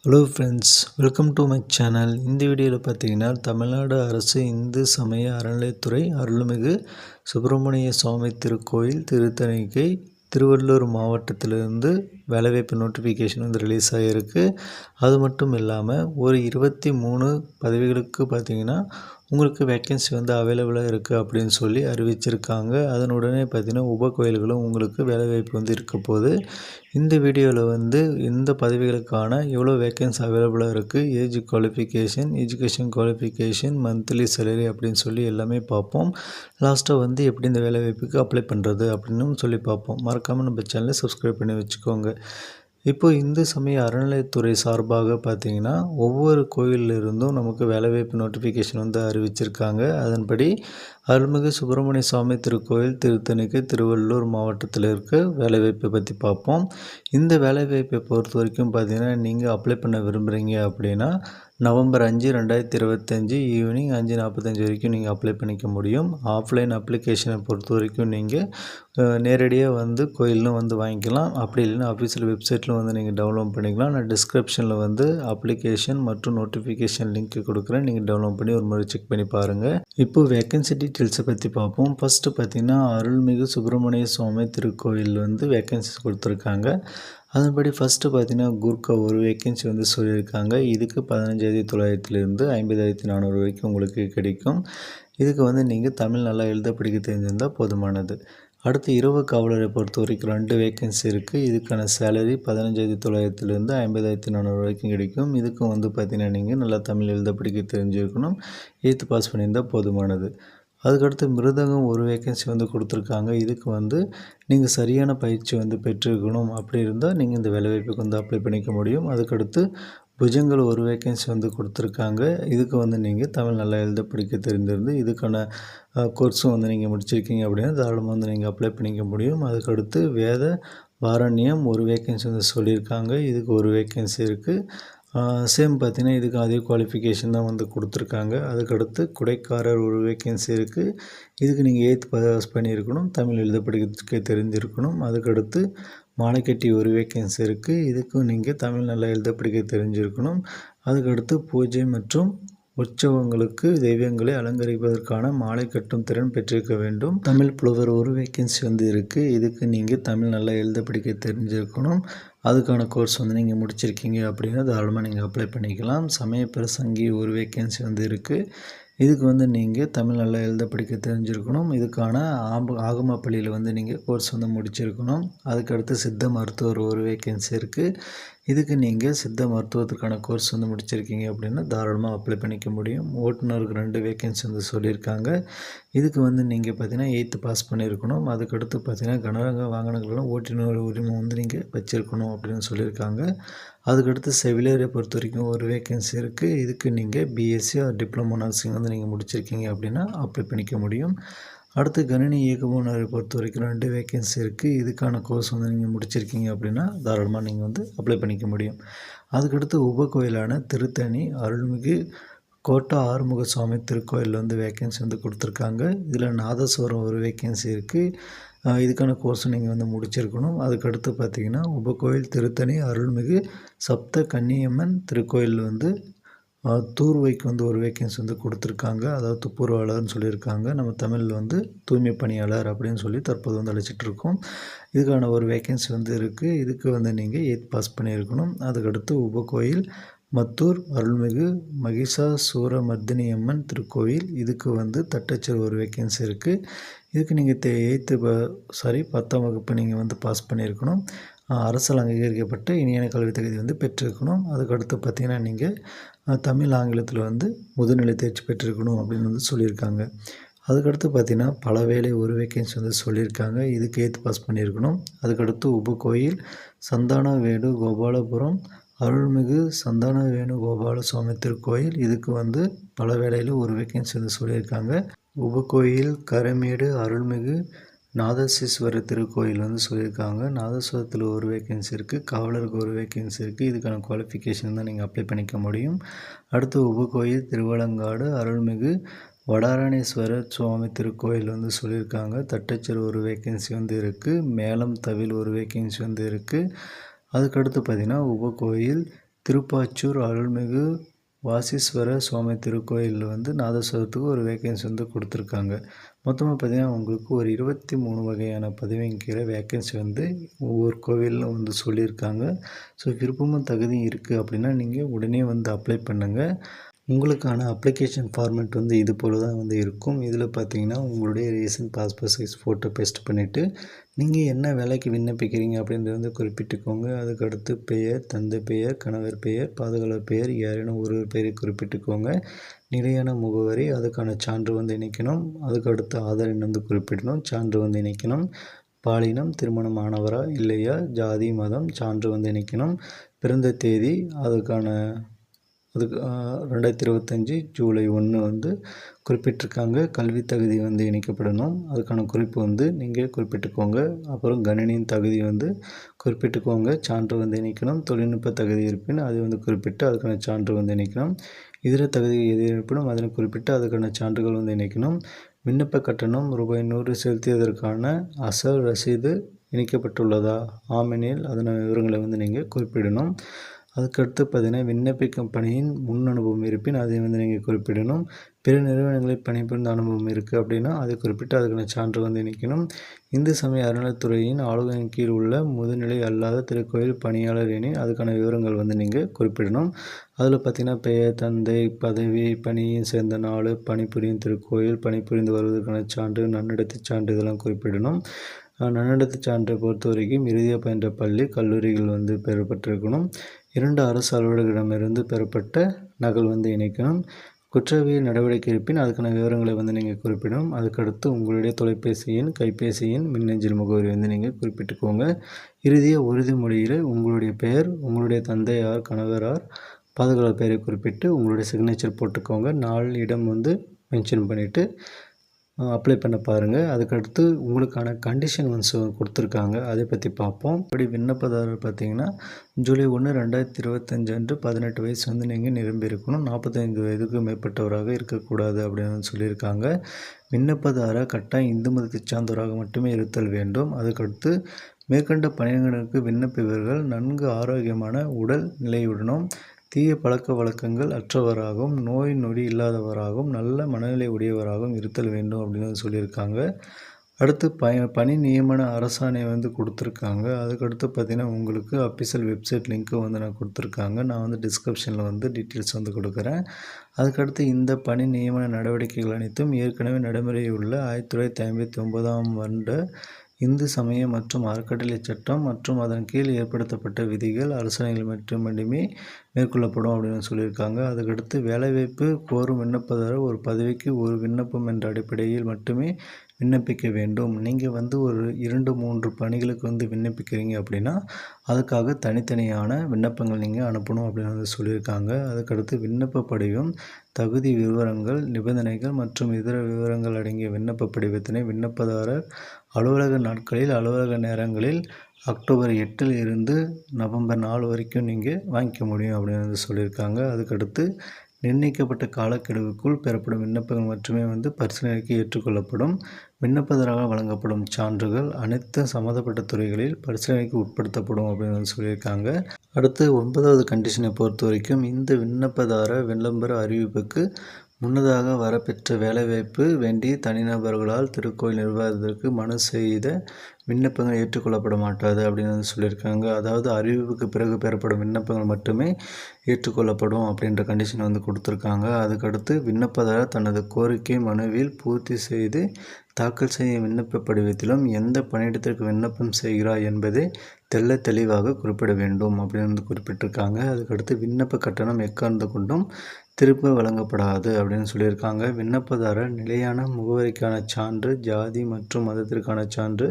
Hello friends, welcome to my channel. இந்த வீடியோவில் பார்த்தீங்கன்னா, தமிழ்நாடு அரசு இந்து சமய அறநிலையத்துறை அருள்மிகு சுப்பிரமணிய சுவாமி திருக்கோயில் திருத்தணிக்கை திருவள்ளூர் மாவட்டத்திலிருந்து வேலைவாய்ப்பு நோட்டிஃபிகேஷன் வந்து ரிலீஸ் ஆகிருக்கு. அது மட்டும் இல்லாமல் ஒரு 23 பதவிகளுக்கு பார்த்தீங்கன்னா உங்களுக்கு வேக்கன்சி வந்து அவைலபிளாக இருக்குது அப்படின்னு சொல்லி அறிவிச்சிருக்காங்க. அதனுடனே பார்த்தீங்கன்னா கோயில்களும் உங்களுக்கு வேலைவாய்ப்பு வந்து இருக்க போகுது. இந்த வீடியோவில் வந்து இந்த பதவிகளுக்கான எவ்வளோ வேக்கன்சி அவைலபிளாக இருக்குது, age qualification, education qualification, monthly salary அப்படின்னு சொல்லி எல்லாமே பார்ப்போம். லாஸ்ட்டாக வந்து எப்படி இந்த வேலைவாய்ப்புக்கு அப்ளை பண்ணுறது அப்படின்னு சொல்லி பார்ப்போம். மறக்காமல் நம்ம சேனலை சப்ஸ்கிரைப் பண்ணி வச்சுக்கோங்க. இப்போது இந்து சமய அறநிலையத்துறை சார்பாக பார்த்தீங்கன்னா ஒவ்வொரு கோயிலிருந்தும் நமக்கு வேலைவாய்ப்பு நோட்டிஃபிகேஷன் வந்து அறிவிச்சிருக்காங்க. அதன்படி அருள்மிகு சுப்பிரமணிய சுவாமி திருக்கோயில் திருத்தணிக்கை திருவள்ளூர் மாவட்டத்தில் இருக்க வேலைவாய்ப்பை பற்றி பார்ப்போம். இந்த வேலைவாய்ப்பை பொறுத்த வரைக்கும் பார்த்தீங்கன்னா நீங்கள் அப்ளை பண்ண விரும்புகிறீங்க அப்படின்னா நவம்பர் 5, 2025 ஈவினிங் 5:45 வரைக்கும் நீங்கள் அப்ளை பண்ணிக்க முடியும். ஆஃப்லைன் அப்ளிகேஷனை பொறுத்த வரைக்கும் நீங்கள் நேரடியாக வந்து கோயிலும் வந்து வாங்கிக்கலாம். அப்படி இல்லைன்னா அஃபீஷியல் வெப்சைட்டில் வந்து நீங்கள் டவுன்லோட் பண்ணிக்கலாம். நான் டிஸ்கிரிப்ஷனில் வந்து அப்ளிகேஷன் மற்றும் நோட்டிஃபிகேஷன் லிங்க் கொடுக்குறேன். நீங்கள் டவுன்லோட் பண்ணி ஒரு முறை செக் பண்ணி பாருங்கள். இப்போது வேக்கன்சி டீட்டெயில்ஸை பற்றி பார்ப்போம். ஃபஸ்ட்டு பார்த்திங்கன்னா அருள்மிகு சுப்பிரமணிய சுவாமி திருக்கோயில் வந்து வேக்கன்சிஸ் கொடுத்துருக்காங்க. அதன்படி ஃபஸ்ட்டு பார்த்தீங்கன்னா கூர்க்கா ஒரு வேக்கன்சி வந்து சொல்லியிருக்காங்க. இதுக்கு 15,900 50,400 வரைக்கும் உங்களுக்கு கிடைக்கும். இதுக்கு வந்து நீங்கள் தமிழ் நல்லா எழுத படிக்க தெரிஞ்சிருந்தால் போதுமானது. அடுத்து இரவு காவலரை பொறுத்த வரைக்கும் 2 வேக்கன்சி இருக்குது. இதுக்கான சேலரி 15,900 50,400 வரைக்கும் கிடைக்கும். இதுக்கும் வந்து பார்த்திங்கன்னா நீங்கள் நல்லா தமிழ் எழுத படிக்க தெரிஞ்சிருக்கணும். 8th பாஸ் பண்ணியிருந்தால் போதுமானது. அதுக்கடுத்து மிருதங்கம் ஒரு வேக்கன்சி வந்து கொடுத்துருக்காங்க. இதுக்கு வந்து நீங்கள் சரியான பயிற்சி வந்து பெற்றிருக்கணும். அப்படி இருந்தால் நீங்கள் இந்த வேலைவாய்ப்புக்கு வந்து அப்ளை பண்ணிக்க முடியும். அதுக்கடுத்து புஜங்கள் ஒரு வேக்கன்சி வந்து கொடுத்துருக்காங்க. இதுக்கு வந்து நீங்கள் தமிழ் நல்லா எழுத படிக்க தெரிந்திருந்து இதுக்கான கோர்ஸும் வந்து நீங்கள் முடிச்சிருக்கீங்க அப்படின்னா தாராளமாக வந்து நீங்கள் அப்ளை பண்ணிக்க முடியும். அதுக்கடுத்து வேத வாரண்யம் ஒரு வேக்கன்சி வந்து சொல்லியிருக்காங்க. இதுக்கு ஒரு வேக்கன்சி இருக்குது. சேம் பார்த்தீங்கன்னா இதுக்கு அதே குவாலிஃபிகேஷன் தான் வந்து கொடுத்துருக்காங்க. அதுக்கடுத்து குடைக்காரர் ஒரு வேக்கன்சி இருக்குது. இதுக்கு நீங்கள் 8th பாஸ் பண்ணியிருக்கணும். தமிழ் எழுத படிக்கிறதுக்கு தெரிஞ்சிருக்கணும். அதுக்கடுத்து மாலைக்கட்டி ஒரு வேக்கன்சி இருக்குது. இதுக்கும் நீங்கள் தமிழ் நல்லா எழுத படிக்க தெரிஞ்சிருக்கணும். அதுக்கடுத்து பூஜை மற்றும் உற்சவங்களுக்கு தெய்வங்களை அலங்கரிப்பதற்கான மாலை கட்டும் திறன் பெற்றிருக்க வேண்டும். தமிழ் புலவர் ஒரு வேக்கன்சி வந்து இருக்குது. இதுக்கு நீங்கள் தமிழ் நல்லா எழுத படிக்க தெரிஞ்சிருக்கணும். அதுக்கான கோர்ஸ் வந்து நீங்கள் முடிச்சிருக்கீங்க அப்படின்னா தாராளமாக நீங்கள் அப்ளை பண்ணிக்கலாம். சமய பிரசங்கி ஒரு வேக்கன்சி வந்து இருக்குது. இதுக்கு வந்து நீங்கள் தமிழ் நல்லா எழுத படிக்க தெரிஞ்சிருக்கணும். இதுக்கான ஆகம பள்ளியில் வந்து நீங்கள் கோர்ஸ் வந்து முடிச்சிருக்கணும். அதுக்கடுத்து சித்த மருத்துவர் ஒரு வேக்கன்சி இருக்குது. இதுக்கு நீங்கள் சித்த மருத்துவத்துக்கான கோர்ஸ் வந்து முடிச்சிருக்கீங்க அப்படின்னா தாராளமாக அப்ளை பண்ணிக்க முடியும். ஓட்டுநருக்கு 2 வேக்கன்சி வந்து சொல்லியிருக்காங்க. இதுக்கு வந்து நீங்கள் பார்த்தீங்கன்னா 8th பாஸ் பண்ணியிருக்கணும். அதுக்கடுத்து பார்த்தீங்கன்னா கனரக வாகனங்களோட ஓட்டுநர் உரிமை வந்து நீங்கள் வச்சுருக்கணும் அப்படின்னு சொல்லியிருக்காங்க. அதுக்கடுத்து செவிலியரை பொறுத்த வரைக்கும் ஒரு வேக்கன்சி இருக்குது. இதுக்கு நீங்கள் பிஎஸ்சி ஆர் டிப்ளமோ நர்சிங் வந்து நீங்கள் முடிச்சிருக்கீங்க அப்படின்னா அப்ளை பண்ணிக்க முடியும். அடுத்து கணினி இயக்குபவரை பொறுத்த வரைக்கும் 2 வேக்கன்சி இருக்குது. இதுக்கான கோர்ஸ் வந்து நீங்கள் முடிச்சிருக்கீங்க அப்படின்னா தாராளமாக நீங்கள் வந்து அப்ளை பண்ணிக்க முடியும். அதுக்கடுத்து உபகோயிலான திருத்தணி அருள்மிகு கோட்டா ஆறுமுக சுவாமி திருக்கோயிலில் வந்து வேக்கன்சி வந்து கொடுத்துருக்காங்க. இதில் நாதஸ்வரம் ஒரு வேக்கன்சி இருக்குது. இதுக்கான கோர்ஸும் நீங்கள் வந்து முடிச்சிருக்கணும். அதுக்கடுத்து பார்த்தீங்கன்னா உபகோயில் திருத்தணி அருள்மிகு சப்த கன்னியம்மன் திருக்கோயிலில் வந்து தூர்வைக்கு வந்து ஒரு வேக்கன்சி வந்து கொடுத்துருக்காங்க. அதாவது துப்புரவாளர்னு சொல்லியிருக்காங்க. நம்ம தமிழில் வந்து தூய்மை பணியாளர் அப்படின்னு சொல்லி தற்போது வந்து அழைச்சிட்ருக்கோம். இதுக்கான ஒரு வேக்கன்சி வந்து இருக்குது. இதுக்கு வந்து நீங்கள் 8th பாஸ் பண்ணியிருக்கணும். அதுக்கடுத்து உபகோயில் மத்தூர் அருள்மிகு மகிஷாசூரமர்தினி அம்மன் திருக்கோயில். இதுக்கு வந்து தட்டச்சர் ஒரு வேக்கன்சி இருக்குது. இதுக்கு நீங்கள் 10th வகுப்பு நீங்கள் வந்து பாஸ் பண்ணியிருக்கணும். அரசால் அங்கீகரிக்கப்பட்ட இணையான கல்வி தகுதி வந்து பெற்றிருக்கணும். அதுக்கடுத்து பார்த்திங்கன்னா நீங்கள் தமிழ் ஆங்கிலத்தில் வந்து முதுநிலை தேர்ச்சி பெற்றிருக்கணும் அப்படின்னு வந்து சொல்லியிருக்காங்க. அதுக்கடுத்து பார்த்திங்கன்னா பல வேலை ஒரு வேக்கன்சி வந்து சொல்லியிருக்காங்க. இதுக்கு 8th பாஸ் பண்ணியிருக்கணும். அதுக்கடுத்து உபகோயில் சந்தான வேடு கோபாலபுரம் அருள்மிகு சந்தான வேணுகோபால சுவாமி திருக்கோயில். இதுக்கு வந்து பல வேலையில் ஒரு வேக்கன்சி வந்து சொல்லியிருக்காங்க. உபகோயில் கரமேடு அருள்மிகு நாதசீஸ்வரர் திருக்கோயில் வந்து சொல்லியிருக்காங்க. நாதஸ்வரத்தில் ஒரு வேக்கன்சி இருக்குது. காவலருக்கு ஒரு வேக்கன்சி இருக்குது. இதுக்கான குவாலிஃபிகேஷன் தான் நீங்கள் அப்ளை பண்ணிக்க முடியும். அடுத்து உபகோயில் திருவலங்காடு அருள்மிகு வடாரணேஸ்வரர் சுவாமி திருக்கோயில் வந்து சொல்லியிருக்காங்க. தட்டச்சர் ஒரு வேக்கன்சி வந்து இருக்குது. மேலம் தவில் ஒரு வேக்கன்சி வந்து இருக்குது. அதுக்கடுத்து பார்த்திங்கன்னா உபகோயில் திருப்பாச்சூர் அருள்மிகு வாசீஸ்வர சுவாமி திருக்கோயிலில் வந்து நாதஸ்வரத்துக்கு ஒரு வேக்கன்சி வந்து கொடுத்துருக்காங்க. மொத்தமாக பார்த்திங்கன்னா உங்களுக்கு ஒரு 23 வகையான பதவியின் கீழே வேக்கன்சி வந்து ஒவ்வொரு கோவிலில் வந்து சொல்லியிருக்காங்க. ஸோ விருப்பமும் தகுதியும் இருக்குது அப்படின்னா நீங்கள் உடனே வந்து அப்ளை பண்ணுங்கள். உங்களுக்கான அப்ளிகேஷன் ஃபார்மேட் வந்து இது போல் தான் வந்து இருக்கும். இதில் பார்த்தீங்கன்னா உங்களுடைய recent passport size photo paste பண்ணிவிட்டு நீங்கள் என்ன வேலைக்கு விண்ணப்பிக்கிறீங்க அப்படின்றத வந்து குறிப்பிட்டுக்கோங்க. அதுக்கடுத்து பெயர், தந்தை பெயர், கணவர் பெயர், பாதுகாவலர் பெயர், யாரேனும் ஒருவர் பெயரை குறிப்பிட்டுக்கோங்க. நிலையான முகவரி, அதுக்கான சான்று வந்து இணைக்கணும். அதுக்கடுத்து ஆதார் எண் வந்து குறிப்பிடணும். சான்று வந்து இணைக்கணும். பாலினம், திருமணம் ஆனவரா இல்லையா, ஜாதி, மதம், சான்று வந்து இணைக்கணும். பிறந்த தேதி, அதுக்கான 2025 ஜூலை 1 வந்து குறிப்பிட்டிருக்காங்க. கல்வி தகுதி வந்து இணைக்கப்படணும். அதுக்கான குறிப்பு வந்து நீங்கள் குறிப்பிட்டுக்கோங்க. அப்புறம் கணினியின் தகுதி வந்து குறிப்பிட்டுக்கோங்க. சான்று வந்து இணைக்கணும். தொழில்நுட்ப தகுதி இருப்பின் அதை வந்து குறிப்பிட்டு அதுக்கான சான்று வந்து இணைக்கணும். இதர தகுதி எது இருப்பினும் அதனை குறிப்பிட்டு அதுக்கான சான்றுகள் வந்து இணைக்கணும். விண்ணப்ப கட்டணம் ₹100 செலுத்தியதற்கான அசல் ரசீது இணைக்கப்பட்டுள்ளதா? ஆமெனில் அதன விவரங்களை வந்து நீங்கள் குறிப்பிடணும். அதுக்கடுத்து பார்த்தீங்கன்னா விண்ணப்பிக்கும் பணியின் முன் அனுபவம் இருப்பின் அதை வந்து நீங்கள் குறிப்பிடணும். பிற நிறுவனங்களில் பணிபுரிந்த அனுபவம் இருக்குது அப்படின்னா அதை குறிப்பிட்டு அதுக்கான சான்று வந்து இணைக்கணும். இந்து சமய அறநிலையத்துறையின் ஆளுகையின் கீழ் உள்ள முதுநிலை அல்லாத திருக்கோயில் பணியாளர் எனில் அதுக்கான விவரங்கள் வந்து நீங்கள் குறிப்பிடணும். அதில் பார்த்திங்கன்னா பெயர், தந்தை, பதவி, பணியை சேர்ந்த நாள், பணிபுரியும் திருக்கோயில், பணிபுரிந்து வருவதற்கான சான்று, நன்னடத்தை சான்று இதெல்லாம் குறிப்பிடணும். நன்னடத்தை சான்றை பொறுத்த வரைக்கும் இறுதியாக பயின்ற பள்ளி, கல்லூரிகள் வந்து பெறப்பட்டிருக்கணும். 2 அரசு அலுவலர்களிடமிருந்து பெறப்பட்ட நகல் வந்து இணைக்கணும். குற்றவியல் நடவடிக்கை இருப்பின் அதுக்கான விவரங்களை வந்து நீங்கள் குறிப்பிடணும். அதுக்கடுத்து உங்களுடைய தொலைபேசி எண், கைபேசி எண், மின்னஞ்சல் முகவரி வந்து நீங்கள் குறிப்பிட்டுக்கோங்க. இறுதியாக உறுதிமொழியில் உங்களுடைய பெயர், உங்களுடைய தந்தையார், கணவரார், பாதுகாவலர் பெயரை குறிப்பிட்டு உங்களுடைய சிக்னேச்சர் போட்டுக்கோங்க. நாள், இடம் வந்து மென்ஷன் பண்ணிவிட்டு அப்ளை பண்ண பாருங்கள். அதுக்கடுத்து உங்களுக்கான கண்டிஷன் ஒன்ஸ் கொடுத்துருக்காங்க, அதை பற்றி பார்ப்போம். இப்படி விண்ணப்பதாரர் பார்த்தீங்கன்னா ஜூலை 1, 2025 அன்று 18 வயசு வந்து நீங்கள் நிரம்பி இருக்கணும். 45 வயதுக்கு மேற்பட்டவராக இருக்கக்கூடாது அப்படின்னு சொல்லியிருக்காங்க. விண்ணப்பதாரர் கட்டாயம் இந்து மதத்தை சார்ந்தவராக மட்டுமே இருத்தல் வேண்டும். அதுக்கடுத்து மேற்கண்ட பணியிடங்களுக்கு விண்ணப்பிப்பவர்கள் நன்கு ஆரோக்கியமான உடல் நிலையுடனும் தீய பழக்க வழக்கங்கள் அற்றவராகவும் நோய் நொடி இல்லாதவராகவும் நல்ல மனநிலை உடையவராகவும் இருத்தல் வேண்டும் அப்படின்னு சொல்லியிருக்காங்க. அடுத்து பணி நியமன அரசாணை வந்து கொடுத்துருக்காங்க. அதுக்கடுத்து பார்த்திங்கன்னா உங்களுக்கு அஃபிஷியல் வெப்சைட் லிங்க்கும் வந்து நான் கொடுத்துருக்காங்க. நான் வந்து டிஸ்கிரிப்ஷனில் வந்து டீட்டெயில்ஸ் வந்து கொடுக்குறேன். அதுக்கடுத்து இந்த பணி நியமன நடவடிக்கைகள் அனைத்தும் ஏற்கனவே நடைமுறையில் உள்ள 1959ஆம் ஆண்டு இந்து சமய மற்றும் அறக்கட்டளை சட்டம் மற்றும் அதன் கீழ் ஏற்படுத்தப்பட்ட விதிகள், அரசாணைகள் மட்டுமே மேற்கொள்ளப்படும் அப்படின்னு சொல்லியிருக்காங்க. அதுக்கடுத்து வேலைவாய்ப்பு கோரும் விண்ணப்பதாரர் ஒரு பதவிக்கு ஒரு விண்ணப்பம் என்ற அடிப்படையில் மட்டுமே விண்ணப்பிக்க வேண்டும். நீங்கள் வந்து ஒரு 2-3 பணிகளுக்கு வந்து விண்ணப்பிக்கிறீங்க அப்படின்னா அதுக்காக தனித்தனியான விண்ணப்பங்கள் நீங்கள் அனுப்பணும் அப்படின்னு வந்து சொல்லியிருக்காங்க. அதுக்கடுத்து விண்ணப்ப படிவம், தகுதி விவரங்கள், நிபந்தனைகள் மற்றும் இதர விவரங்கள் அடங்கிய விண்ணப்ப படிவத்தினை விண்ணப்பதாரர் அலுவலக நாட்களில், அலுவலக நேரங்களில் அக்டோபர் 8 இருந்து நவம்பர் 4 வரைக்கும் நீங்கள் வாங்கிக்க முடியும் அப்படின்னு வந்து சொல்லியிருக்காங்க. அதுக்கடுத்து நிர்ணயிக்கப்பட்ட காலக்கெடுவுக்குள் பெறப்படும் விண்ணப்பங்கள் மட்டுமே வந்து பரிசீலனைக்கு ஏற்றுக்கொள்ளப்படும். விண்ணப்பதாரரால் வழங்கப்படும் சான்றுகள் அனைத்து சம்மந்தப்பட்ட துறைகளில் பரிசீலனைக்கு உட்படுத்தப்படும் அப்படின்னு வந்து சொல்லியிருக்காங்க. அடுத்து 9வது கண்டிஷனை பொறுத்த வரைக்கும் இந்த விண்ணப்பதாரர் விளம்பர அறிவிப்புக்கு முன்னதாக வரப்பெற்ற வேலைவாய்ப்பு வேண்டிய தனிநபர்களால் திருக்கோயில் நிர்வாகத்திற்கு மனு செய்த விண்ணப்பங்கள் ஏற்றுக்கொள்ளப்பட மாட்டாது அப்படின்னு வந்து சொல்லியிருக்காங்க. அதாவது அறிவிப்புக்கு பிறகு பெறப்படும் விண்ணப்பங்கள் மட்டுமே ஏற்றுக்கொள்ளப்படும் அப்படின்ற கண்டிஷன் வந்து கொடுத்துருக்காங்க. அதுக்கடுத்து விண்ணப்பதாரர் தனது கோரிக்கை மனுவில் பூர்த்தி செய்து தாக்கல் செய்யும் விண்ணப்ப படிவத்திலும் எந்த பணியிடத்திற்கு விண்ணப்பம் செய்கிறார் என்பதை தெளிவாக குறிப்பிட வேண்டும் அப்படின்னு வந்து குறிப்பிட்டிருக்காங்க. அதுக்கடுத்து விண்ணப்ப கட்டணம் எக்காரணத்தை கொண்டும் திரும்ப வழங்கப்படாது அப்படின்னு சொல்லியிருக்காங்க. விண்ணப்பதாரர் நிலையான முகவரிக்கான சான்று, ஜாதி மற்றும் மதத்திற்கான சான்று,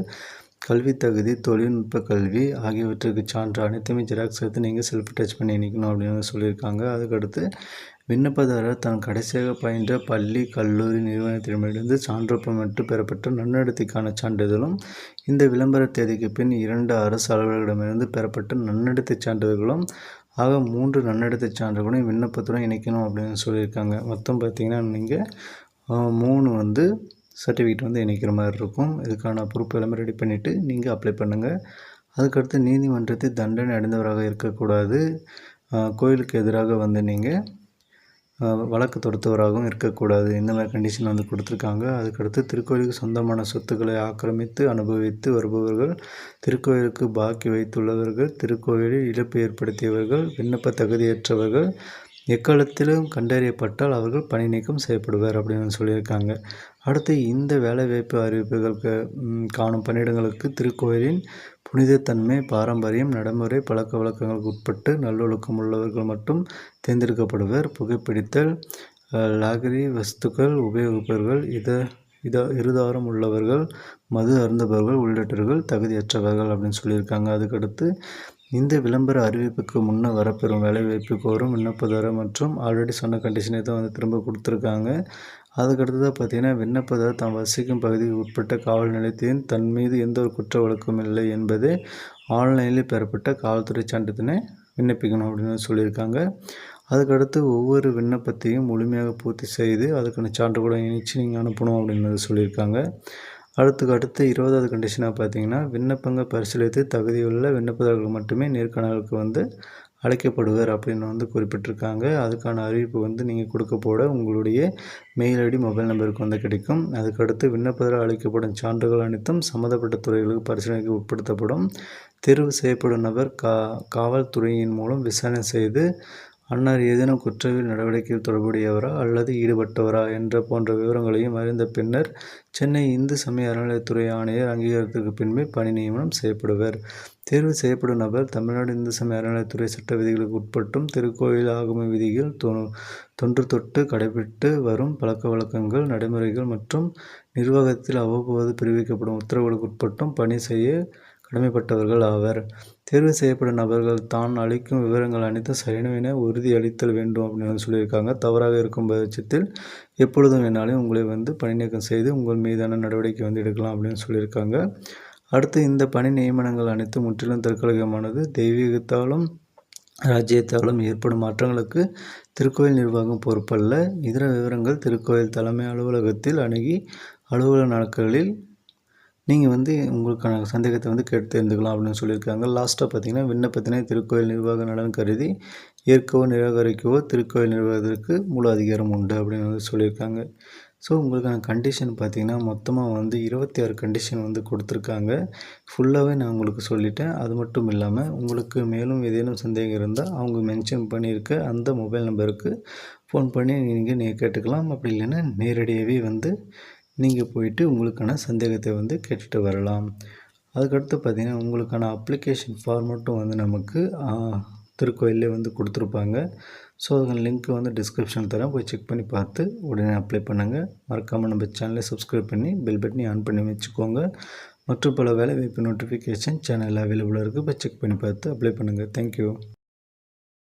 கல்வி தகுதி, தொழில்நுட்ப கல்வி ஆகியவற்றுக்கு சான்று அனைத்துமே ஜெராக்ஸ் எடுத்து நீங்கள் செல்ஃப் டச் பண்ணி இணைக்கணும் அப்படின்னு சொல்லியிருக்காங்க. அதுக்கடுத்து விண்ணப்பதாரர் தான் கடைசியாக பயின்ற பள்ளி, கல்லூரி நிறுவனத்திடமிருந்து சான்றொப்பமிட்டு பெறப்பட்ட நன்னடத்தைக்கான சான்றிதழும், இந்த விளம்பர தேதிக்கு பின் 2 அரசு அலுவலர்களிடமிருந்து பெறப்பட்ட நன்னடத்தை சான்றிதழ்களும் ஆக 3 நன்னடத்தை சான்றுகளையும் விண்ணப்பத்துடன் இணைக்கணும் அப்படின்னு சொல்லியிருக்காங்க. மொத்தம் பார்த்திங்கன்னா நீங்கள் 3 வந்து சர்டிஃபிகேட் வந்து இணைக்கிற மாதிரி இருக்கும். இதுக்கான ப்ரூஃப் எல்லாமே ரெடி பண்ணிவிட்டு நீங்கள் அப்ளை பண்ணுங்கள். அதுக்கடுத்து நீதிமன்றத்தில் தண்டனை அடைந்தவராக இருக்கக்கூடாது. கோயிலுக்கு எதிராக வந்து நீங்கள் வழக்கு தொடுத்தவராகவும் இருக்கக்கூடாது. இந்த மாதிரி கண்டிஷன் வந்து கொடுத்துருக்காங்க. அதுக்கடுத்து திருக்கோயிலுக்கு சொந்தமான சொத்துக்களை ஆக்கிரமித்து அனுபவித்து வருபவர்கள், திருக்கோயிலுக்கு பாக்கி வைத்துள்ளவர்கள், திருக்கோயிலில் இழப்பு ஏற்படுத்தியவர்கள், விண்ணப்ப தகுதியற்றவர்கள் எக்காலத்திலும் கண்டறியப்பட்டால் அவர்கள் பணி நீக்கம் செய்யப்படுவர் அப்படின்னு சொல்லியிருக்காங்க. அடுத்து இந்த வேலைவாய்ப்பு அறிவிப்புகளுக்கு காணும் பணியிடங்களுக்கு திருக்கோயிலின் புனிதத்தன்மை, பாரம்பரியம், நடைமுறை, பழக்க வழக்கங்களுக்கு உட்பட்டு நல்லொழுக்கம் உள்ளவர்கள் மட்டும் தேர்ந்தெடுக்கப்படுவர். புகைப்பிடித்தல், லாகரி வஸ்துக்கள் உபயோகிப்பவர்கள், இருதாரம் உள்ளவர்கள், மது அருந்துபவர்கள் உள்ளிட்டவர்கள் தகுதியற்றவர்கள் அப்படின்னு சொல்லியிருக்காங்க. அதுக்கடுத்து இந்த விளம்பர அறிவிப்புக்கு முன்னர் வரப்பெறும் வேலைவாய்ப்பு கோரும் விண்ணப்பதாரர் மற்றும் ஆல்ரெடி சொன்ன கண்டிஷனை தான் வந்து திரும்ப கொடுத்துருக்காங்க. அதுக்கடுத்ததாக பார்த்தீங்கன்னா, விண்ணப்பதாரர் தாம் வசிக்கும் பகுதிக்கு உட்பட்ட காவல் நிலையத்தின் தன் மீது எந்த ஒரு குற்ற வழக்கும் இல்லை என்பது ஆன்லைனில் பெறப்பட்ட காவல்துறை சான்றிதழை விண்ணப்பிக்கணும் அப்படின்னு சொல்லியிருக்காங்க. அதுக்கடுத்து ஒவ்வொரு விண்ணப்பத்தையும் முழுமையாக பூர்த்தி செய்து அதுக்கான சான்று கூட இணைச்சு நீங்கள் அனுப்பணும் அப்படின்னு சொல்லியிருக்காங்க. அடுத்து 20வது கண்டிஷனாக பார்த்தீங்கன்னா, விண்ணப்பங்கள் பரிசீலித்து தகுதியுள்ள விண்ணப்பதாரர்கள் மட்டுமே நேர்காணலுக்கு வந்து அழைக்கப்படுவர் அப்படின்னு வந்து குறிப்பிட்டிருக்காங்க. அதுக்கான அறிவிப்பு வந்து நீங்கள் கொடுக்க போட உங்களுடைய மெயில் ஐடி, மொபைல் நம்பருக்கு வந்து கிடைக்கும். அதுக்கடுத்து விண்ணப்பதாரர் அளிக்கப்படும் சான்றுகள் அனைத்தும் சம்மந்தப்பட்ட துறைகளுக்கு பரிசீலனைக்கு உட்படுத்தப்படும். தேர்வு செய்யப்படும் நபர் காவல்துறையின் மூலம் விசாரணை செய்து அன்னார் ஏதேனும் குற்றவியல் நடவடிக்கையில் தொடர்புடையவரா அல்லது ஈடுபட்டவரா என்ற போன்ற விவரங்களையும் அறிந்த பின்னர் சென்னை இந்து சமய அறநிலையத்துறை ஆணையர் அங்கீகாரத்திற்கு பின்பே பணி நியமனம் செய்யப்படுவர். தேர்வு செய்யப்படும் நபர் தமிழ்நாடு இந்து சமய அறநிலையத்துறை சட்ட விதிகளுக்கு உட்பட்டும் திருக்கோயில் ஆகம விதிகள் தொன்று தொட்டு கடைபிடித்து வரும் பழக்க வழக்கங்கள், நடைமுறைகள் மற்றும் நிர்வாகத்தில் அவ்வப்போது பிறப்பிக்கப்படும் உத்தரவுகளுக்கு உட்பட்டும் பணி செய்ய கடமைப்பட்டவர்கள் ஆவர். தேர்வு செய்யப்படும் நபர்கள் தான் அளிக்கும் விவரங்கள் அனைத்தும் சரியான உறுதி அளித்தல் வேண்டும் அப்படின்னு சொல்லியிருக்காங்க. தவறாக இருக்கும் பட்சத்தில் எப்பொழுதும் வேணாலும் உங்களை வந்து பணி நீக்கம் செய்து உங்கள் மீதான நடவடிக்கை வந்து எடுக்கலாம் அப்படின்னு சொல்லியிருக்காங்க. அடுத்து இந்த பணி நியமனங்கள் அனைத்தும் முற்றிலும் தற்காலிகமானது. தெய்வீகத்தாலும் ராஜ்யத்தாலும் ஏற்படும் மாற்றங்களுக்கு திருக்கோயில் நிர்வாகம் பொறுப்பல்ல. இதர விவரங்கள் திருக்கோயில் தலைமை அலுவலகத்தில் அணுகி அலுவலக நாட்களில் நீங்கள் வந்து உங்களுக்கான சந்தேகத்தை வந்து கேட்டு தெரிந்துக்கலாம் அப்படின்னு சொல்லியிருக்காங்க. லாஸ்ட்டாக பார்த்தீங்கன்னா, விண்ணப்பத்தினை திருக்கோயில் நிர்வாக நலன் கருதி ஏற்கவோ நிராகரிக்கவோ திருக்கோயில் நிர்வாகத்திற்கு முழு அதிகாரம் உண்டு அப்படின்னு வந்து சொல்லியிருக்காங்க. ஸோ உங்களுக்கான கண்டிஷன் பார்த்திங்கன்னா, மொத்தமாக வந்து 26 கண்டிஷன் வந்து கொடுத்துருக்காங்க. ஃபுல்லாகவே நான் உங்களுக்கு சொல்லிட்டேன். அது மட்டும் இல்லாமல் உங்களுக்கு மேலும் ஏதேனும் சந்தேகம் இருந்தால் அவங்க மென்ஷன் பண்ணியிருக்க அந்த மொபைல் நம்பருக்கு ஃபோன் பண்ணி நீங்கள் கேட்டுக்கலாம். அப்படி இல்லைன்னா நேரடியாகவே வந்து நீங்கள் போயிட்டு உங்களுக்கான சந்தேகத்தை வந்து கேட்டுட்டு வரலாம். அதுக்கடுத்து பார்த்திங்கன்னா, உங்களுக்கான அப்ளிகேஷன் ஃபார்மட்டும் வந்து நமக்கு திருக்கோயிலே வந்து கொடுத்துருப்பாங்க. ஸோ அதுக்கான லிங்க் வந்து டிஸ்கிரிப்ஷன் தரேன், போய் செக் பண்ணி பார்த்து உடனே அப்ளை பண்ணுங்கள். மறக்காமல் நம்ம சேனலை சப்ஸ்கிரைப் பண்ணி பெல் பட்டனை ஆன் பண்ணி வச்சுக்கோங்க. மற்றும் பல வேலைவாய்ப்பு நோட்டிஃபிகேஷன் சேனலில் அவைலபிளாக இருக்குது, போய் செக் பண்ணி பார்த்து அப்ளை பண்ணுங்கள். தேங்க்யூ.